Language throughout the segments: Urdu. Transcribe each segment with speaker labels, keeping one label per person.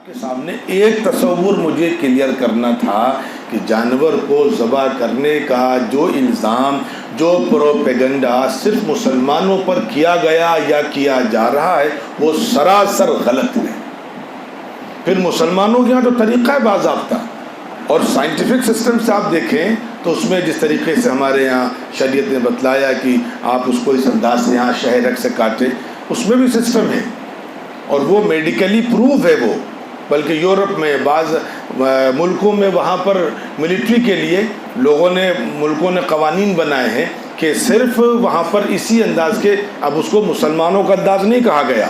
Speaker 1: کے سامنے ایک تصور مجھے کلیئر کرنا تھا کہ جانور کو ذبح کرنے کا جو الزام، جو پروپیگنڈا صرف مسلمانوں پر کیا گیا یا کیا جا رہا ہے وہ سراسر غلط ہے۔ پھر مسلمانوں کے یہاں تو طریقہ ہے باضابطہ، اور سائنٹیفک سسٹم سے آپ دیکھیں تو اس میں جس طریقے سے ہمارے یہاں شریعت نے بتلایا کہ آپ اس کو اس انداز سے یہاں شہرک سے کاٹیں، اس میں بھی سسٹم ہے اور وہ میڈیکلی پروف ہے وہ۔ بلکہ یورپ میں بعض ملکوں میں وہاں پر ملٹری کے لیے ملکوں نے قوانین بنائے ہیں کہ صرف وہاں پر اسی انداز کے، اب اس کو مسلمانوں کا انداز نہیں کہا گیا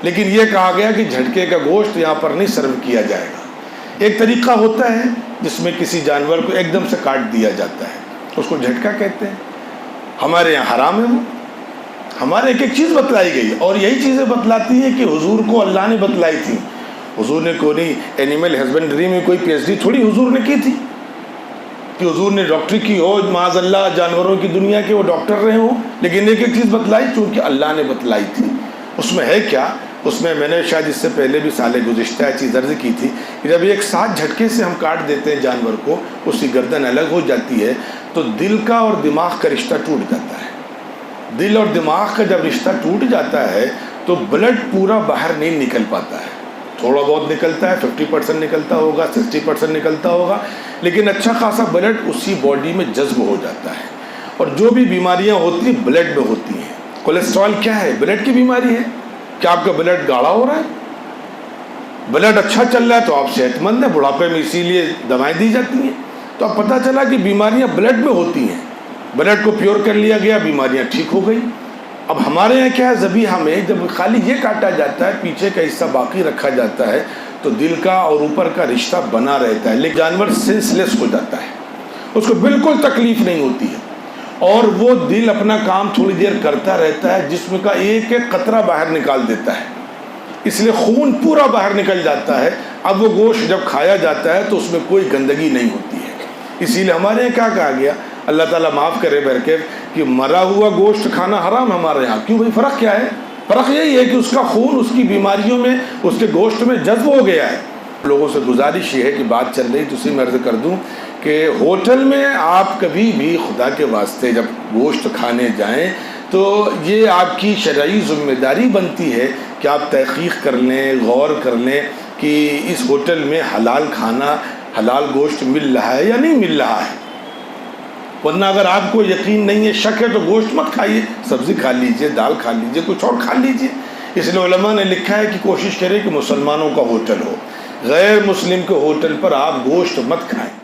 Speaker 1: لیکن یہ کہا گیا کہ جھٹکے کا گوشت یہاں پر نہیں سرو کیا جائے گا۔ ایک طریقہ ہوتا ہے جس میں کسی جانور کو ایک دم سے کاٹ دیا جاتا ہے، اس کو جھٹکا کہتے ہیں۔ ہمارے یہاں حرام ہے وہ، ہمارے ایک ایک چیز بتلائی گئی اور یہی چیزیں بتلاتی ہیں کہ حضور کو اللہ نے بتلائی تھی۔ حضور نے کوئی اینیمل ہسبینڈری میں کوئی پی ایچ ڈی تھوڑی حضور نے کی تھی کہ حضور نے ڈاکٹری کی ہو، معاذ اللہ جانوروں کی دنیا کے وہ ڈاکٹر رہے ہوں، لیکن ایک ایک چیز بتلائی چونکہ اللہ نے بتلائی تھی۔ اس میں ہے کیا؟ اس میں نے شاید اس سے پہلے بھی سال گزشتہ چیز عرض کی تھی کہ جب ایک ساتھ جھٹکے سے ہم کاٹ دیتے ہیں جانور کو، اس کی گردن الگ ہو جاتی ہے تو دل کا اور دماغ کا رشتہ ٹوٹ جاتا ہے۔ دل اور دماغ کا جب رشتہ ٹوٹ جاتا ہے تو بلڈ پورا باہر نہیں نکل پاتا ہے، تھوڑا بہت نکلتا ہے، 50% نکلتا ہوگا، 60% نکلتا ہوگا، لیکن اچھا خاصا بلڈ اسی باڈی میں جذب ہو جاتا ہے۔ اور جو بھی بیماریاں ہوتی ہیں بلڈ میں ہوتی ہیں۔ کولیسٹرول کیا ہے؟ بلڈ کی بیماری ہے۔ کیا آپ کا بلڈ گاڑھا ہو رہا ہے؟ بلڈ اچھا چل رہا ہے تو آپ صحت مند ہیں، بڑھاپے میں اسی لیے دوائیں دی جاتی ہیں۔ تو اب پتہ چلا کہ بیماریاں بلڈ میں ہوتی ہیں، بلڈ کو پیور کر لیا گیا، بیماریاں ٹھیک ہو گئی۔ اب ہمارے یہاں کیا ہے، ذبیحہ میں جب خالی یہ کاٹا جاتا ہے، پیچھے کا حصہ باقی رکھا جاتا ہے تو دل کا اور اوپر کا رشتہ بنا رہتا ہے، لیکن جانور سینس لیس ہو جاتا ہے، اس کو بالکل تکلیف نہیں ہوتی ہے اور وہ دل اپنا کام تھوڑی دیر کرتا رہتا ہے، جسم کا ایک ایک قطرہ باہر نکال دیتا ہے، اس لیے خون پورا باہر نکل جاتا ہے۔ اب وہ گوشت جب کھایا جاتا ہے تو اس میں کوئی گندگی نہیں ہوتی ہے۔ اسی لیے ہمارے یہاں کیا کہا گیا، اللہ تعالیٰ معاف کرے برکت، کہ مرا ہوا گوشت کھانا حرام ہمارے یہاں۔ کیوں بھائی؟ فرق کیا ہے؟ فرق یہی ہے کہ اس کا خون اس کی بیماریوں میں، اس کے گوشت میں جذب ہو گیا ہے۔ لوگوں سے گزارش یہ ہے کہ بات چل رہی تو اسی میں عرض کر دوں کہ ہوٹل میں آپ کبھی بھی خدا کے واسطے جب گوشت کھانے جائیں تو یہ آپ کی شرعی ذمہ داری بنتی ہے کہ آپ تحقیق کر لیں، غور کر لیں کہ اس ہوٹل میں حلال کھانا، حلال گوشت مل رہا ہے یا نہیں مل رہا ہے۔ ورنہ اگر آپ کو یقین نہیں ہے، شک ہے، تو گوشت مت کھائیے، سبزی کھا لیجئے، دال کھا لیجئے، کچھ اور کھا لیجئے۔ اس لیے علماء نے لکھا ہے کہ کوشش کریں کہ مسلمانوں کا ہوٹل ہو، غیر مسلم کے ہوٹل پر آپ گوشت مت کھائیں۔